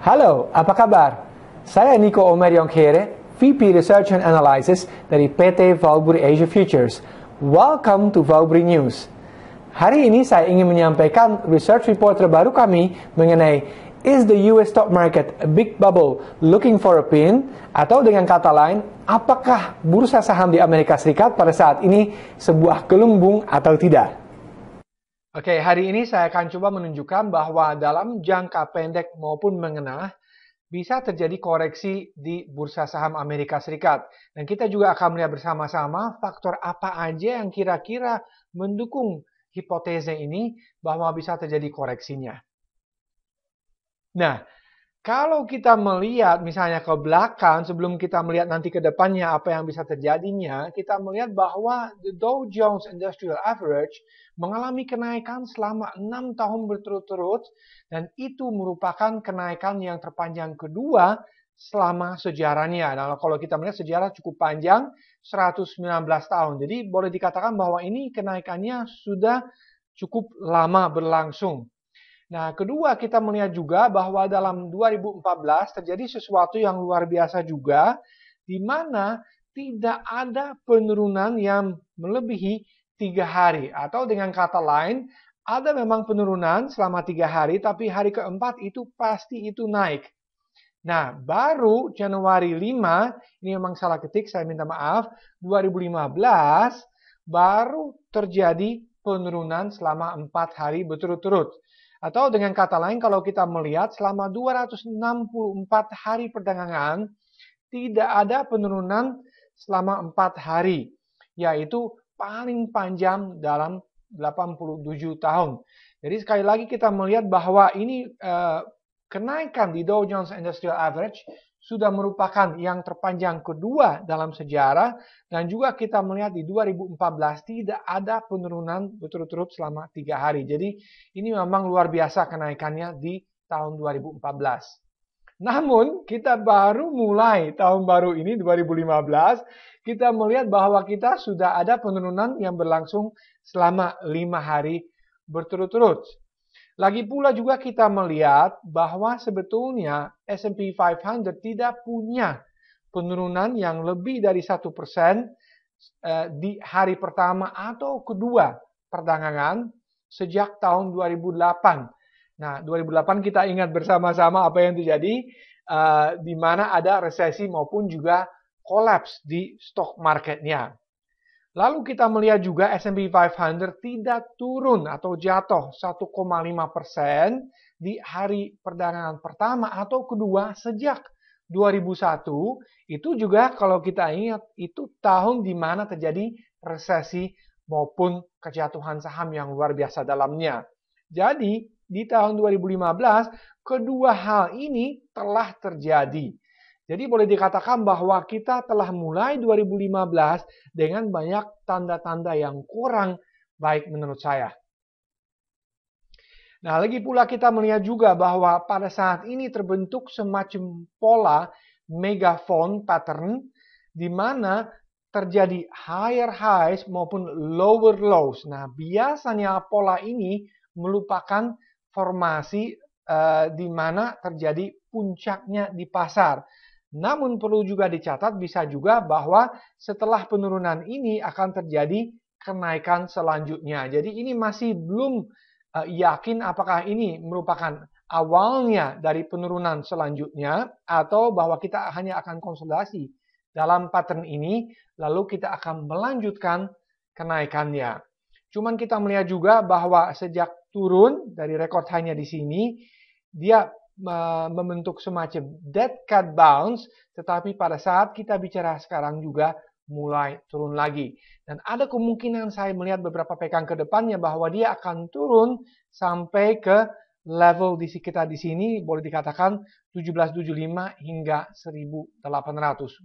Halo, apa kabar? Saya Nico Omeryongkere, VP Research and Analysis dari PT Valbury Asia Futures. Welcome to Valbury News. Hari ini saya ingin menyampaikan research report terbaru kami mengenai Is the US stock market a big bubble looking for a pin? Atau dengan kata lain, apakah bursa saham di Amerika Serikat pada saat ini sebuah gelembung atau tidak? Oke, hari ini saya akan coba menunjukkan bahwa dalam jangka pendek maupun menengah bisa terjadi koreksi di bursa saham Amerika Serikat. Dan kita juga akan melihat bersama-sama faktor apa aja yang kira-kira mendukung hipotesa ini bahwa bisa terjadi koreksinya. Nah, kalau kita melihat misalnya ke belakang, sebelum kita melihat nanti ke depannya apa yang bisa terjadinya, kita melihat bahwa the Dow Jones Industrial Average mengalami kenaikan selama 6 tahun berturut-turut, dan itu merupakan kenaikan yang terpanjang kedua selama sejarahnya. Nah, kalau kita melihat sejarah cukup panjang, 119 tahun. Jadi boleh dikatakan bahwa ini kenaikannya sudah cukup lama berlangsung. Nah, kedua kita melihat juga bahwa dalam 2014 terjadi sesuatu yang luar biasa juga, di mana tidak ada penurunan yang melebihi 3 hari. Atau dengan kata lain, ada memang penurunan selama 3 hari, tapi hari keempat itu pasti itu naik. Nah, baru Januari 5, ini memang salah ketik, saya minta maaf, 2015, baru terjadi penurunan selama 4 hari berturut-turut. Atau dengan kata lain, kalau kita melihat selama 264 hari perdagangan, tidak ada penurunan selama 4 hari, yaitu paling panjang dalam 87 tahun. Jadi sekali lagi kita melihat bahwa ini kenaikan di Dow Jones Industrial Average sudah merupakan yang terpanjang kedua dalam sejarah, dan juga kita melihat di 2014 tidak ada penurunan berturut-turut selama 3 hari. Jadi ini memang luar biasa kenaikannya di tahun 2014. Namun kita baru mulai tahun baru ini 2015, kita melihat bahwa kita sudah ada penurunan yang berlangsung selama 5 hari berturut-turut. Lagi pula juga kita melihat bahwa sebetulnya S&P 500 tidak punya penurunan yang lebih dari 1% di hari pertama atau kedua perdagangan sejak tahun 2008. Nah, 2008 kita ingat bersama-sama apa yang terjadi, di mana ada resesi maupun juga kolaps di stock marketnya. Lalu kita melihat juga S&P 500 tidak turun atau jatuh 1,5% di hari perdagangan pertama atau kedua sejak 2001. Itu juga kalau kita ingat, itu tahun di mana terjadi resesi maupun kejatuhan saham yang luar biasa dalamnya. Jadi di tahun 2015, kedua hal ini telah terjadi. Jadi boleh dikatakan bahwa kita telah mulai 2015 dengan banyak tanda-tanda yang kurang baik menurut saya. Nah, lagi pula kita melihat juga bahwa pada saat ini terbentuk semacam pola megaphone pattern, di mana terjadi higher highs maupun lower lows. Nah, biasanya pola ini merupakan formasi di mana terjadi puncaknya di pasar. Namun perlu juga dicatat bisa juga bahwa setelah penurunan ini akan terjadi kenaikan selanjutnya. Jadi ini masih belum yakin apakah ini merupakan awalnya dari penurunan selanjutnya atau bahwa kita hanya akan konsolidasi dalam pattern ini lalu kita akan melanjutkan kenaikannya. Cuman kita melihat juga bahwa sejak turun dari record high-nya di sini, dia membentuk semacam dead cat bounce, tetapi pada saat kita bicara sekarang juga mulai turun lagi. Dan ada kemungkinan saya melihat beberapa pekan ke depannya bahwa dia akan turun sampai ke level di sekitar di sini, boleh dikatakan 1775 hingga 1800.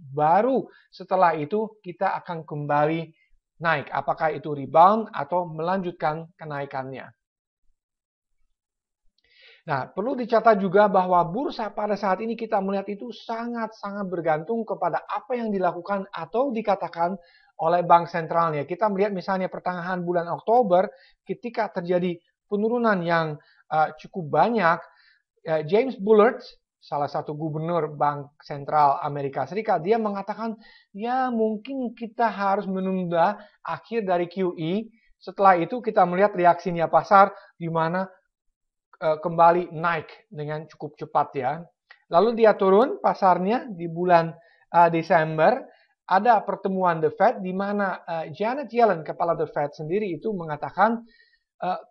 Baru setelah itu kita akan kembali naik, apakah itu rebound atau melanjutkan kenaikannya. Nah, perlu dicatat juga bahwa bursa pada saat ini kita melihat itu sangat-sangat bergantung kepada apa yang dilakukan atau dikatakan oleh bank sentralnya. Kita melihat misalnya pertengahan bulan Oktober ketika terjadi penurunan yang cukup banyak, James Bullard salah satu gubernur Bank Sentral Amerika Serikat, dia mengatakan, ya mungkin kita harus menunda akhir dari QE. Setelah itu kita melihat reaksinya pasar di mana kembali naik dengan cukup cepat ya. Lalu dia turun pasarnya di bulan Desember. Ada pertemuan The Fed di mana Janet Yellen, kepala The Fed sendiri itu mengatakan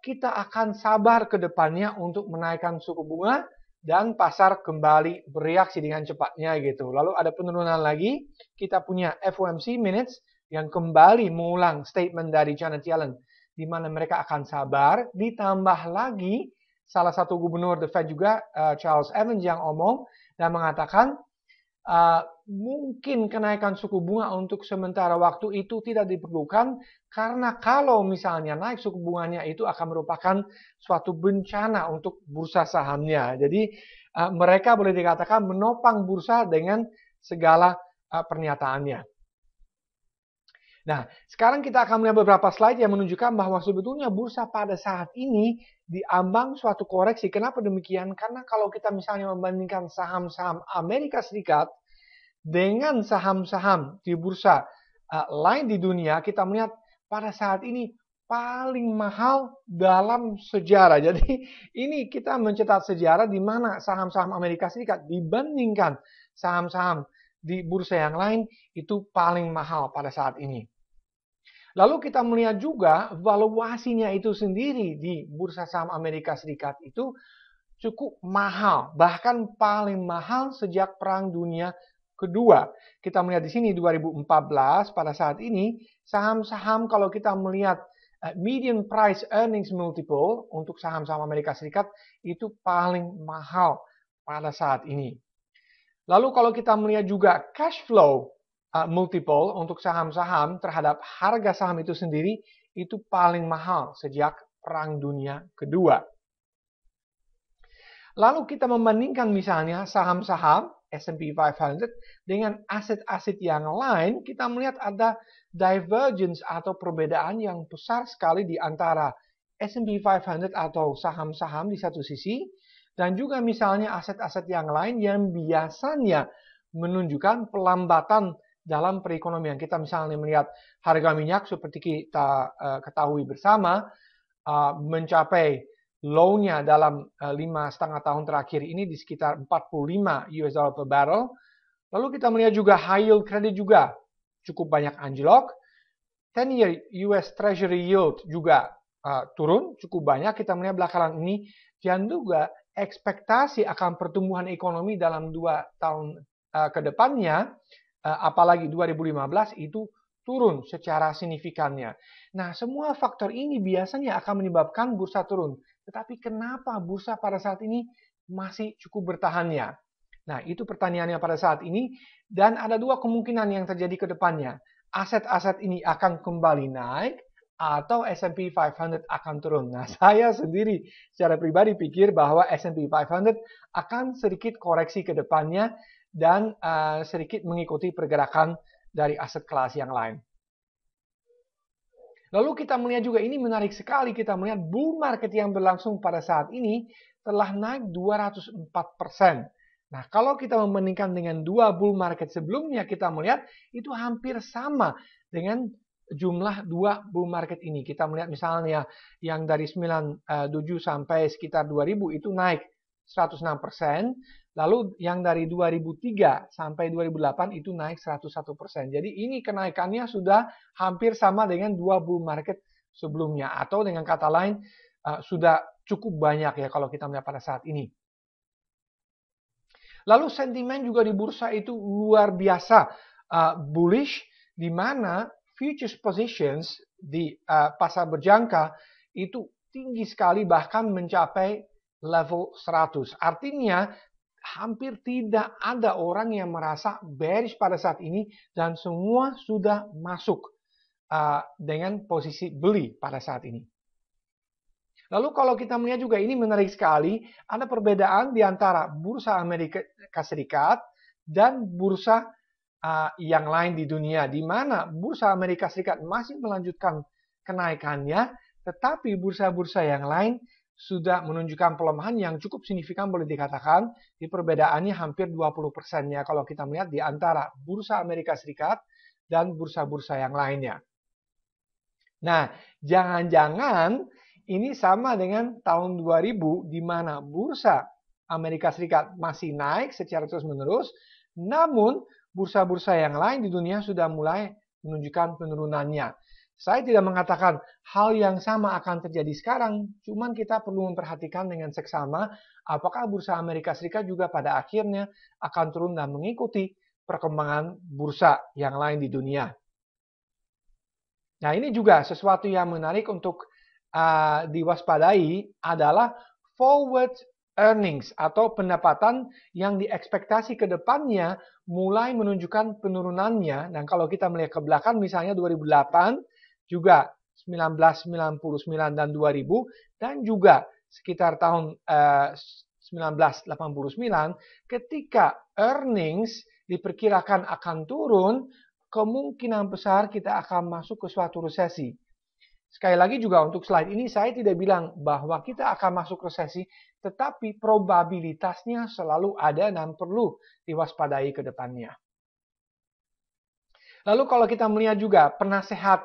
kita akan sabar ke depannya untuk menaikkan suku bunga dan pasar kembali bereaksi dengan cepatnya gitu. Lalu ada penurunan lagi, kita punya FOMC minutes yang kembali mengulang statement dari Janet Yellen di mana mereka akan sabar, ditambah lagi salah satu gubernur The Fed juga Charles Evans yang omong dan mengatakan mungkin kenaikan suku bunga untuk sementara waktu itu tidak diperlukan karena kalau misalnya naik suku bunganya itu akan merupakan suatu bencana untuk bursa sahamnya. Jadi mereka boleh dikatakan menopang bursa dengan segala pernyataannya. Nah, sekarang kita akan melihat beberapa slide yang menunjukkan bahwa sebetulnya bursa pada saat ini diambang suatu koreksi. Kenapa demikian? Karena kalau kita misalnya membandingkan saham-saham Amerika Serikat dengan saham-saham di bursa lain di dunia, kita melihat pada saat ini paling mahal dalam sejarah. Jadi ini kita mencetak sejarah di mana saham-saham Amerika Serikat dibandingkan saham-saham di bursa yang lain itu paling mahal pada saat ini. Lalu kita melihat juga valuasinya itu sendiri di bursa saham Amerika Serikat itu cukup mahal, bahkan paling mahal sejak Perang Dunia Kedua. Kita melihat di sini 2014 pada saat ini saham-saham kalau kita melihat median price earnings multiple untuk saham-saham Amerika Serikat itu paling mahal pada saat ini. Lalu kalau kita melihat juga cash flow multiple untuk saham-saham terhadap harga saham itu sendiri itu paling mahal sejak Perang Dunia Kedua. Lalu kita membandingkan misalnya saham-saham S&P 500 dengan aset-aset yang lain, kita melihat ada divergence atau perbedaan yang besar sekali di antara S&P 500 atau saham-saham di satu sisi, dan juga misalnya aset-aset yang lain yang biasanya menunjukkan pelambatan dalam perekonomian. Kita misalnya melihat harga minyak seperti kita ketahui bersama mencapai low-nya dalam 5,5 tahun terakhir ini di sekitar 45 US dollar per barrel. Lalu kita melihat juga high yield credit juga cukup banyak anjlok. 10-year US Treasury yield juga turun cukup banyak. Kita melihat belakangan ini dan juga ekspektasi akan pertumbuhan ekonomi dalam 2 tahun ke depannya apalagi 2015 itu turun secara signifikannya. Nah, semua faktor ini biasanya akan menyebabkan bursa turun. Tetapi kenapa bursa pada saat ini masih cukup bertahannya? Nah, itu pertanyaannya pada saat ini. Dan ada dua kemungkinan yang terjadi ke depannya. Aset-aset ini akan kembali naik atau S&P 500 akan turun. Nah, saya sendiri secara pribadi pikir bahwa S&P 500 akan sedikit koreksi ke depannya dan sedikit mengikuti pergerakan dari aset kelas yang lain. Lalu kita melihat juga ini menarik sekali, kita melihat bull market yang berlangsung pada saat ini telah naik 204%. Nah, kalau kita membandingkan dengan dua bull market sebelumnya, kita melihat itu hampir sama dengan jumlah dua bull market ini. Kita melihat misalnya yang dari 97 sampai sekitar 2000 itu naik 106%. Lalu yang dari 2003 sampai 2008 itu naik 101%. Jadi ini kenaikannya sudah hampir sama dengan dua bull market sebelumnya. Atau dengan kata lain sudah cukup banyak ya kalau kita melihat pada saat ini. Lalu sentimen juga di bursa itu luar biasa bullish, di mana futures positions di pasar berjangka itu tinggi sekali bahkan mencapai level 100. Artinya hampir tidak ada orang yang merasa bearish pada saat ini dan semua sudah masuk dengan posisi beli pada saat ini. Lalu kalau kita melihat juga ini menarik sekali, ada perbedaan di antara bursa Amerika Serikat dan bursa yang lain di dunia, di mana bursa Amerika Serikat masih melanjutkan kenaikannya, tetapi bursa-bursa yang lain sudah menunjukkan pelemahan yang cukup signifikan boleh dikatakan. Di perbedaannya hampir 20%-nya kalau kita melihat di antara bursa Amerika Serikat dan bursa-bursa yang lainnya. Nah, jangan-jangan ini sama dengan tahun 2000 di mana bursa Amerika Serikat masih naik secara terus-menerus, namun bursa-bursa yang lain di dunia sudah mulai menunjukkan penurunannya. Saya tidak mengatakan hal yang sama akan terjadi sekarang, cuman kita perlu memperhatikan dengan seksama apakah bursa Amerika Serikat juga pada akhirnya akan turun dan mengikuti perkembangan bursa yang lain di dunia. Nah, ini juga sesuatu yang menarik untuk diwaspadai adalah forward earnings atau pendapatan yang diekspektasi ke depannya mulai menunjukkan penurunannya. Dan kalau kita melihat ke belakang misalnya 2008, juga 1999 dan 2000, dan juga sekitar tahun 1989 ketika earnings diperkirakan akan turun, kemungkinan besar kita akan masuk ke suatu resesi. Sekali lagi juga untuk slide ini saya tidak bilang bahwa kita akan masuk resesi, tetapi probabilitasnya selalu ada dan perlu diwaspadai ke depannya. Lalu kalau kita melihat juga penasehat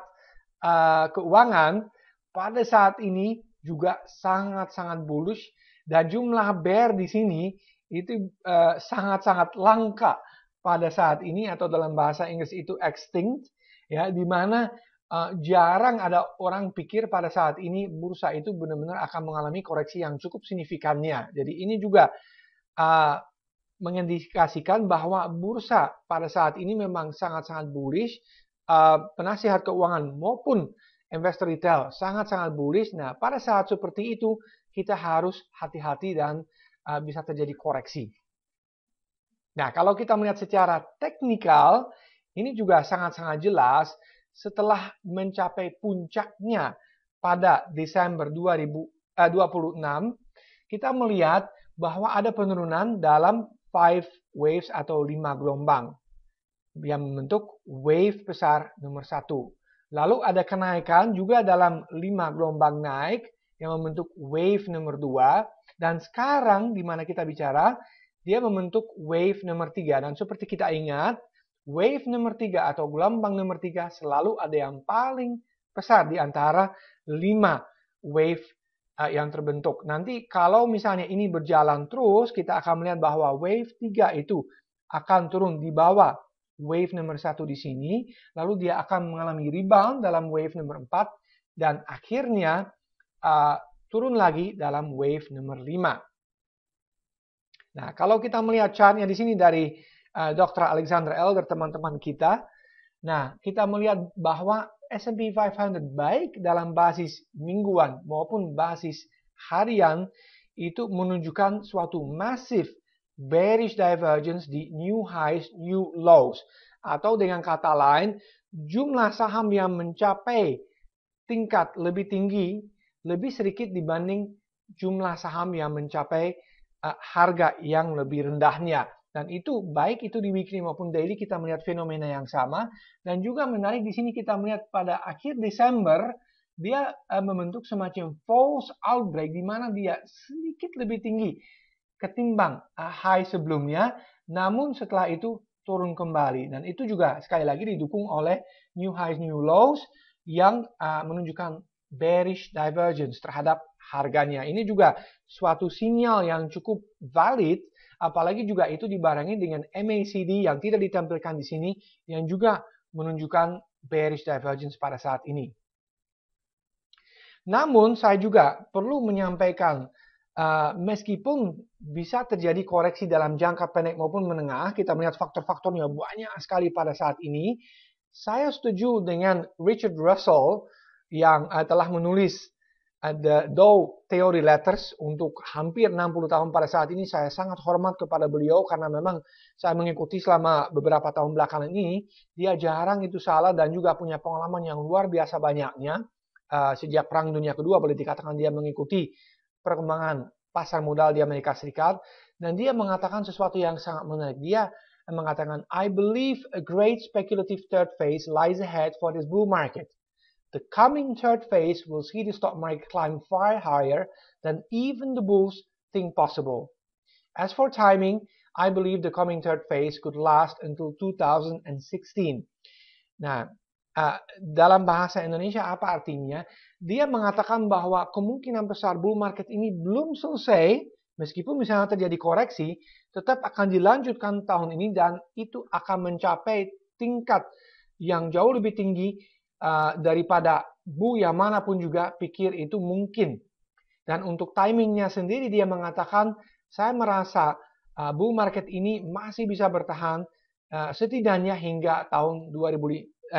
keuangan pada saat ini juga sangat-sangat bullish dan jumlah bear di sini itu sangat-sangat langka pada saat ini, atau dalam bahasa Inggris itu extinct, ya, di mana jarang ada orang pikir pada saat ini bursa itu benar-benar akan mengalami koreksi yang cukup signifikannya. Jadi ini juga mengindikasikan bahwa bursa pada saat ini memang sangat-sangat bullish. Penasihat keuangan maupun investor retail sangat-sangat bullish. Nah, pada saat seperti itu kita harus hati-hati dan bisa terjadi koreksi. Nah, kalau kita melihat secara teknikal, ini juga sangat-sangat jelas setelah mencapai puncaknya pada Desember 2026, kita melihat bahwa ada penurunan dalam 5 waves atau 5 gelombang yang membentuk wave besar nomor 1. Lalu ada kenaikan juga dalam 5 gelombang naik yang membentuk wave nomor 2. Dan sekarang di mana kita bicara, dia membentuk wave nomor 3. Dan seperti kita ingat, wave nomor 3 atau gelombang nomor 3 selalu ada yang paling besar di antara 5 wave yang terbentuk. Nanti kalau misalnya ini berjalan terus, kita akan melihat bahwa wave 3 itu akan turun di bawah wave nomor 1 di sini, lalu dia akan mengalami rebound dalam wave nomor 4, dan akhirnya turun lagi dalam wave nomor 5. Nah, kalau kita melihat chartnya di sini dari Dr. Alexander Elder, teman-teman kita, nah, kita melihat bahwa S&P 500 baik dalam basis mingguan maupun basis harian itu menunjukkan suatu massive bearish divergence di new highs, new lows. Atau dengan kata lain, jumlah saham yang mencapai tingkat lebih tinggi lebih sedikit dibanding jumlah saham yang mencapai harga yang lebih rendahnya. Dan itu baik itu di weekly maupun daily kita melihat fenomena yang sama. Dan juga menarik di sini kita melihat pada akhir Desember dia membentuk semacam false outbreak di mana dia sedikit lebih tinggi ketimbang high sebelumnya, namun setelah itu turun kembali. Dan itu juga sekali lagi didukung oleh new highs, new lows yang menunjukkan bearish divergence terhadap harganya. Ini juga suatu sinyal yang cukup valid, apalagi juga itu dibarengi dengan MACD yang tidak ditampilkan di sini, yang juga menunjukkan bearish divergence pada saat ini. Namun saya juga perlu menyampaikan, meskipun bisa terjadi koreksi dalam jangka pendek maupun menengah, kita melihat faktor-faktornya banyak sekali pada saat ini. Saya setuju dengan Richard Russell yang telah menulis The Dow Theory Letters untuk hampir 60 tahun pada saat ini. Saya sangat hormat kepada beliau karena memang saya mengikuti selama beberapa tahun belakangan ini. Dia jarang itu salah dan juga punya pengalaman yang luar biasa banyaknya. Sejak Perang Dunia Kedua boleh dikatakan dia mengikuti perkembangan pasar modal di Amerika Serikat, dan dia mengatakan sesuatu yang sangat menarik. Dia mengatakan, I believe a great speculative third phase lies ahead for this bull market. the coming third phase will see the stock market climb far higher than even the bulls think possible. As for timing, I believe the coming third phase could last until 2016. Nah, dalam bahasa Indonesia apa artinya? Dia mengatakan bahwa kemungkinan besar bull market ini belum selesai, meskipun misalnya terjadi koreksi, tetap akan dilanjutkan tahun ini dan itu akan mencapai tingkat yang jauh lebih tinggi daripada bull yang manapun juga pikir itu mungkin. Dan untuk timingnya sendiri dia mengatakan, saya merasa bull market ini masih bisa bertahan setidaknya hingga tahun 2016.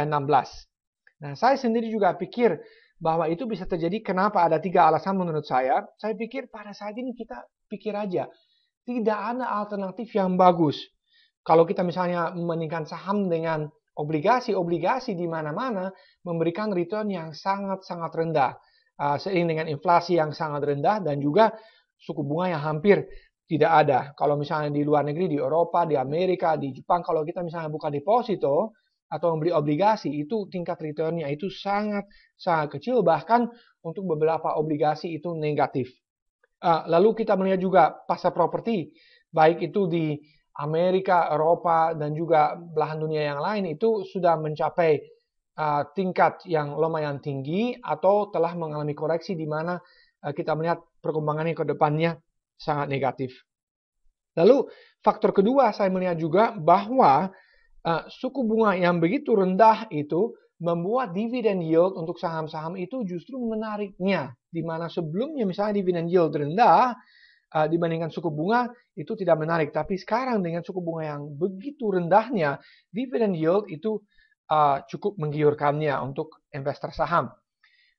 Nah, saya sendiri juga pikir bahwa itu bisa terjadi. Kenapa? Ada 3 alasan menurut saya. Saya pikir pada saat ini kita pikir aja, tidak ada alternatif yang bagus. Kalau kita misalnya membandingkan saham dengan obligasi di mana-mana memberikan return yang sangat-sangat rendah. Seiring dengan inflasi yang sangat rendah dan juga suku bunga yang hampir tidak ada. Kalau misalnya di luar negeri, di Eropa, di Amerika, di Jepang, kalau kita misalnya buka deposito atau membeli obligasi, itu tingkat returnnya itu sangat kecil, bahkan untuk beberapa obligasi itu negatif. Lalu kita melihat juga pasar properti, baik itu di Amerika, Eropa, dan juga belahan dunia yang lain, itu sudah mencapai tingkat yang lumayan tinggi atau telah mengalami koreksi di mana kita melihat perkembangannya ke depannya sangat negatif. Lalu faktor kedua saya melihat juga bahwa suku bunga yang begitu rendah itu membuat dividend yield untuk saham-saham itu justru menariknya. Di mana sebelumnya misalnya dividend yield rendah dibandingkan suku bunga itu tidak menarik. Tapi sekarang dengan suku bunga yang begitu rendahnya, dividend yield itu cukup menggiurkannya untuk investor saham.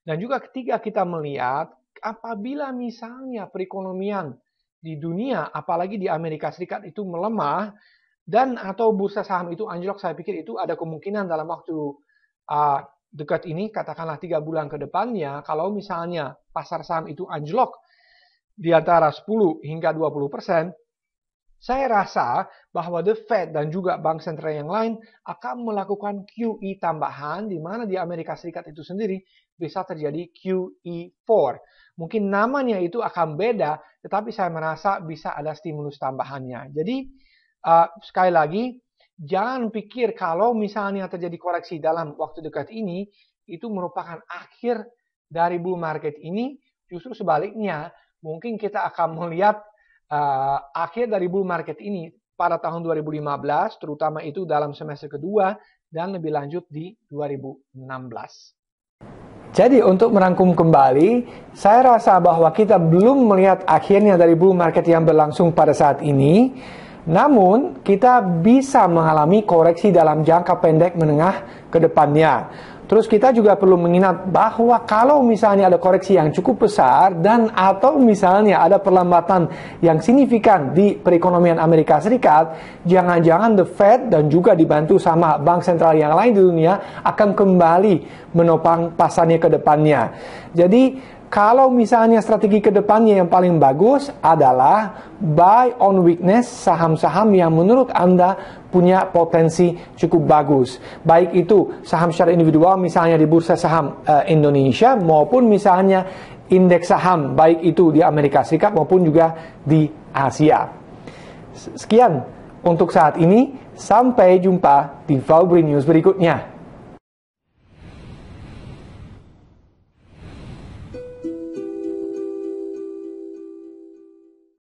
Dan juga ketika kita melihat apabila misalnya perekonomian di dunia, apalagi di Amerika Serikat itu melemah dan atau bursa saham itu anjlok, saya pikir itu ada kemungkinan dalam waktu dekat ini, katakanlah 3 bulan ke depannya, kalau misalnya pasar saham itu anjlok di antara 10 hingga 20%, saya rasa bahwa The Fed dan juga bank sentral yang lain akan melakukan QE tambahan, di mana di Amerika Serikat itu sendiri bisa terjadi QE4. Mungkin namanya itu akan beda, tetapi saya merasa bisa ada stimulus tambahannya. Jadi, sekali lagi, jangan pikir kalau misalnya terjadi koreksi dalam waktu dekat ini, itu merupakan akhir dari bull market ini. Justru sebaliknya, mungkin kita akan melihat akhir dari bull market ini pada tahun 2015, terutama itu dalam semester kedua, dan lebih lanjut di 2016. Jadi untuk merangkum kembali, saya rasa bahwa kita belum melihat akhirnya dari bull market yang berlangsung pada saat ini. Namun, kita bisa mengalami koreksi dalam jangka pendek menengah ke depannya. Terus kita juga perlu mengingat bahwa kalau misalnya ada koreksi yang cukup besar dan atau misalnya ada perlambatan yang signifikan di perekonomian Amerika Serikat, jangan-jangan The Fed dan juga dibantu sama bank sentral yang lain di dunia akan kembali menopang pasarnya ke depannya. Jadi, kalau misalnya strategi ke depannya yang paling bagus adalah buy on weakness saham-saham yang menurut Anda punya potensi cukup bagus. Baik itu saham secara individual misalnya di bursa saham Indonesia maupun misalnya indeks saham baik itu di Amerika Serikat maupun juga di Asia. Sekian untuk saat ini. Sampai jumpa di Valbri News berikutnya.